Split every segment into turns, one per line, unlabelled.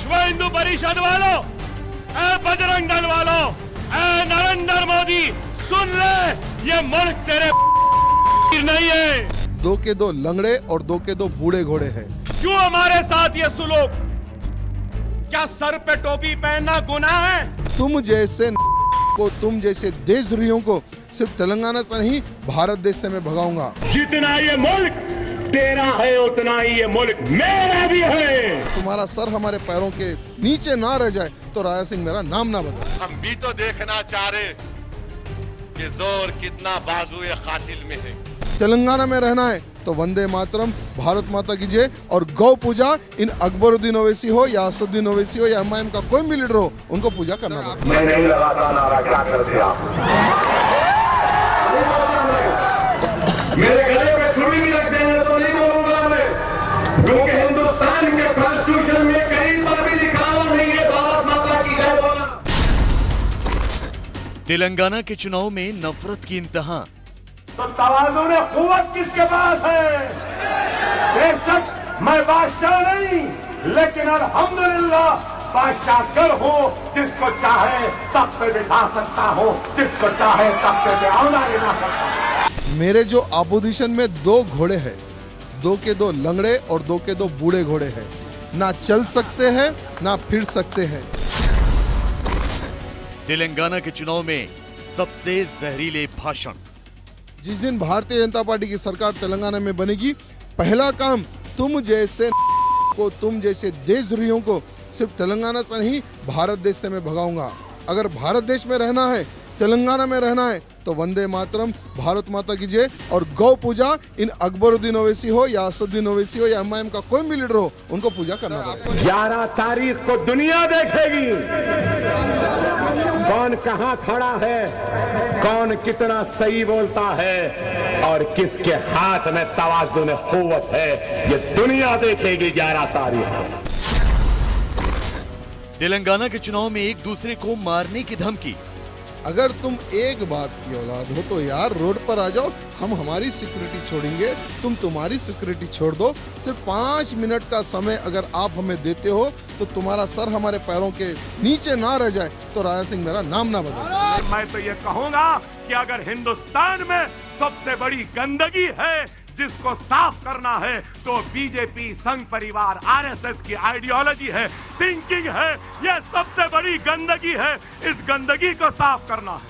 विश्व हिंदू परिषद वालों, ए बजरंग दल वालों, ए नरेंद्र मोदी, सुन ले, ये मुल्क तेरे नहीं है।
दो के दो लंगड़े और दो के दो बूढ़े घोड़े हैं।
क्यों हमारे साथ ये सुलूक? क्या सर पे टोपी पहनना गुनाह है?
तुम जैसे को, तुम जैसे देशद्रोहियों को सिर्फ तेलंगाना से नहीं भारत देश से मैं भगाऊंगा।
जितना ये मुल्क तेरा है उतना ही ये मुल्क मेरा भी है।
तुम्हारा सर हमारे पैरों के नीचे ना रह जाए तो राजा सिंह मेरा नाम ना बदले।
हम भी तो देखना चाह रहे कि जोर कितना बाजुए कातिल में है।
तेलंगाना में रहना है तो वंदे मातरम, भारत माता की जय और गौ पूजा, इन अकबरुद्दीन ओवैसी हो या असदुद्दीन ओवैसी हो या एमआईएम का कोई भी लीडर हो, उनको पूजा करना पड़ेगा।
मैं नहीं लगाता नारा, क्या कर दिया? मेरे गले में छुरी भी रख देंगे तो नहीं बोलूंगा मैं, क्योंकि हिंदुस्तान के कॉन्स्टिट्यूशन में कहीं पर भी लिखा हुआ नहीं है भारत माता की जय बोलना।
तेलंगाना के चुनाव में नफरत की इंतहा।
तो तवाज़ुन क़ुव्वत किसके पास है? बेशक मैं बादशाह नहीं, लेकिन अल्हम्दुलिल्लाह बादशाह कर हो, जिसको चाहे तख्त पे बिठा सकता हो, जिसको चाहे तख्त पे औना गिरा सकता हो।
मेरे जो अपोजिशन में दो घोड़े हैं, दो के दो लंगड़े और दो के दो बूढ़े घोड़े हैं, ना चल सकते हैं ना फिर सकते हैं।
तेलंगाना के चुनाव में सबसे जहरीले भाषण।
जिस दिन भारतीय जनता पार्टी की सरकार तेलंगाना में बनेगी, पहला काम तुम जैसे को, तुम जैसे देशद्रोहियों को सिर्फ तेलंगाना से नहीं भारत देश से मैं भगाऊंगा। अगर भारत देश में रहना है, तेलंगाना में रहना है तो वंदे मातरम, भारत माता की जय और गौ पूजा, इन अकबरुद्दीन ओवैसी हो या असदुद्दीन ओवैसी हो या एमआईएम का कोई भी लीडर हो, उनको पूजा करना पड़ेगा।
11 तारीख को दुनिया देखेगी कौन कहां खड़ा है, कौन कितना सही बोलता है और किसके हाथ में तवाज़ुन क़ुव्वत है, ये दुनिया देखेगी 11 तारीख।
तेलंगाना के चुनाव में एक दूसरे को मारने की धमकी।
अगर तुम एक बात की औलाद हो तो यार रोड पर आ जाओ, हम हमारी सिक्योरिटी छोड़ेंगे, तुम तुम्हारी सिक्योरिटी छोड़ दो। सिर्फ 5 मिनट का समय अगर आप हमें देते हो तो तुम्हारा सर हमारे पैरों के नीचे ना रह जाए तो राजा सिंह मेरा नाम ना बदले।
मैं तो ये कहूँगा कि अगर हिंदुस्तान में सबसे बड़ी गंदगी है जिसको साफ करना है तो बीजेपी, संघ परिवार, आरएसएस की आइडियोलॉजी है, थिंकिंग है, ये सबसे बड़ी गंदगी है। इस गंदगी को साफ करना है।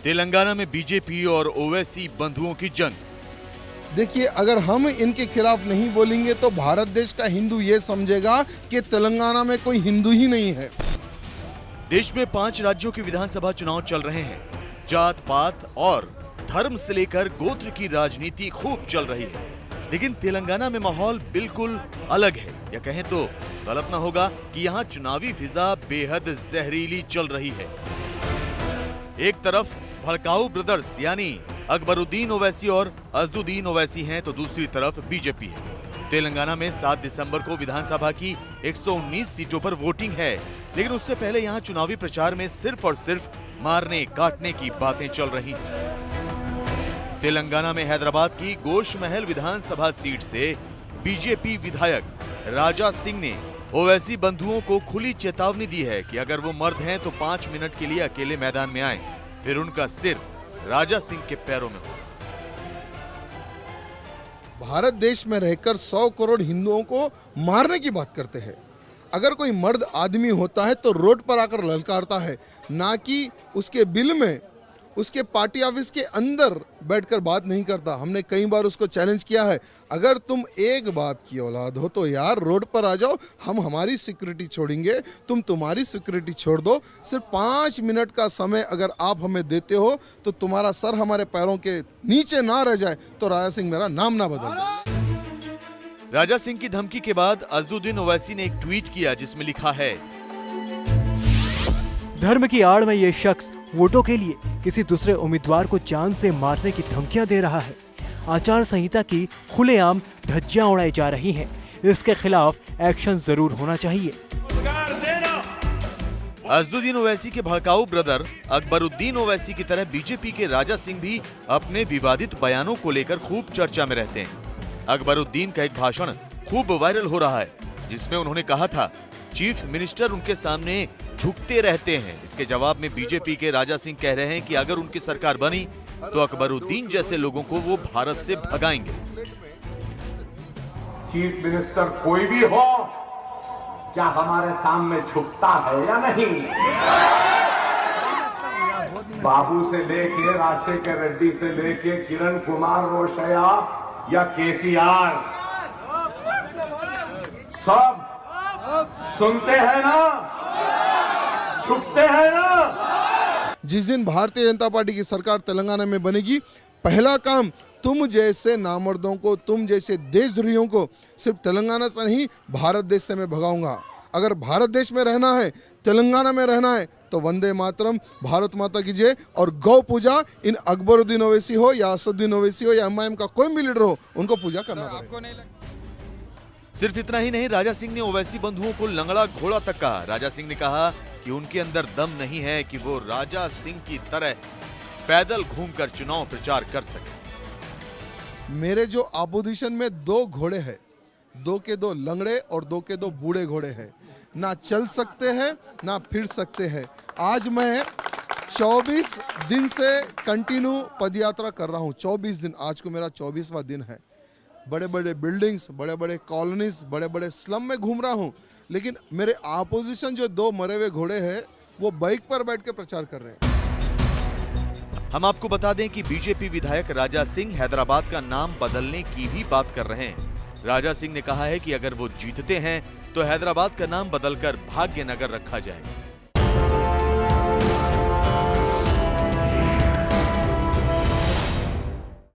तेलंगाना में बीजेपी और ओवैसी बंधुओं की जंग।
देखिए, अगर हम इनके खिलाफ नहीं बोलेंगे तो भारत देश का हिंदू ये समझेगा कि तेलंगाना में कोई हिंदू ही नहीं है।
देश में 5 राज्यों के विधानसभा चुनाव चल रहे हैं। जात पात और धर्म से लेकर गोत्र की राजनीति खूब चल रही है, लेकिन तेलंगाना में माहौल बिल्कुल अलग है, या कहें तो गलत ना होगा कि यहाँ चुनावी फिजा बेहद जहरीली चल रही है। एक तरफ भड़काऊ ब्रदर्स यानी अकबरुद्दीन ओवैसी और असदुद्दीन ओवैसी हैं, तो दूसरी तरफ बीजेपी है। तेलंगाना में 7 दिसंबर को विधानसभा की 119 सीटों पर वोटिंग है, लेकिन उससे पहले यहाँ चुनावी प्रचार में सिर्फ और सिर्फ मारने काटने की बातें चल रही हैं। तेलंगाना में हैदराबाद की गोश महल विधानसभा सीट से बीजेपी विधायक राजा सिंह ने ओवैसी बंधुओं को खुली चेतावनी दी है कि अगर वो मर्द हैं तो 5 मिनट के लिए अकेले मैदान में आएं, फिर उनका सिर राजा सिंह के पैरों में हो।
भारत देश में रहकर 100 करोड़ हिंदुओं को मारने की बात करते हैं। अगर कोई मर्द आदमी होता है तो रोड पर आकर ललकारता है, ना कि उसके बिल में, उसके पार्टी ऑफिस के अंदर बैठकर बात नहीं करता। हमने कई बार उसको चैलेंज किया है, अगर तुम एक बाप की औलाद हो तो यार रोड पर आ जाओ, हम हमारी सिक्योरिटी छोड़ेंगे, तुम तुम्हारी सिक्योरिटी छोड़ दो। सिर्फ 5 मिनट का समय अगर आप हमें देते हो तो तुम्हारा सर हमारे पैरों के नीचे ना रह जाए तो राजा सिंह मेरा नाम ना बदले।
राजा सिंह की धमकी के बाद असदुद्दीन ओवैसी ने एक ट्वीट किया जिसमें लिखा है,
धर्म की आड़ में ये शख्स वोटों के लिए किसी दूसरे उम्मीदवार को जान से मारने की धमकियां दे रहा है। आचार संहिता की खुलेआम धज्जियां उड़ाई जा रही हैं। इसके खिलाफ एक्शन जरूर होना चाहिए।
असदुद्दीन ओवैसी के भड़काऊ ब्रदर अकबरुद्दीन ओवैसी की तरह बीजेपी के राजा सिंह भी अपने विवादित बयानों को लेकर खूब चर्चा में रहते हैं। अकबरुद्दीन का एक भाषण खूब वायरल हो रहा है। जिसमें उन्होंने कहा था चीफ मिनिस्टर उनके सामने झुकते रहते हैं। इसके जवाब में बीजेपी के राजा सिंह कह रहे हैं कि अगर उनकी सरकार बनी तो अकबरुद्दीन जैसे लोगों को वो भारत से भगाएंगे।
चीफ मिनिस्टर कोई भी हो, क्या हमारे सामने झुकता है या नहीं? बाबू से लेके राजशेखर रेड्डी से लेके किरण कुमार रोशया या केसीआर, सब सुनते हैं ना, झुकते हैं ना।
जिस दिन भारतीय जनता पार्टी की सरकार तेलंगाना में बनेगी, पहला काम तुम जैसे नामर्दों को, तुम जैसे देशद्रोहियों को सिर्फ तेलंगाना से नहीं भारत देश से मैं भगाऊंगा। अगर भारत देश में रहना है, तेलंगाना में रहना है, तो वंदे मातरम, भारत माता की जय और गौ पूजा इन अकबरुद्दीन ओवैसी हो या असदुद्दीन ओवैसी हो या एमआईएम का कोई भी लीडर हो, उनको पूजा करना पड़ेगा।
सिर्फ इतना ही नहीं, राजा सिंह ने ओवैसी बंधुओं को लंगड़ा घोड़ा तक कहा। राजा सिंह ने कहा कि उनके अंदर दम नहीं है कि वो राजा सिंह की तरह पैदल घूमकर चुनाव प्रचार कर सके।
मेरे जो अपोजिशन में 2 घोड़े हैं, 2 के 2 लंगड़े और 2 के 2 बूढ़े घोड़े हैं, ना चल सकते हैं ना फिर सकते हैं। आज मैं 24 दिन से कंटिन्यू पदयात्रा कर रहा हूं, 24 दिन, आज को मेरा 24वां दिन है। बड़े बड़े बिल्डिंग्स, बड़े बड़े कॉलोनीज, बड़े बड़े स्लम में घूम रहा हूं, लेकिन मेरे अपोजिशन जो 2 मरे हुए घोड़े हैं वो बाइक पर बैठ के प्रचार कर रहे हैं।
हम आपको बता दें कि बीजेपी विधायक राजा सिंह हैदराबाद का नाम बदलने की भी बात कर रहे हैं। राजा सिंह ने कहा है कि अगर वो जीतते हैं तो हैदराबाद का नाम बदलकर भाग्यनगर रखा जाएगा।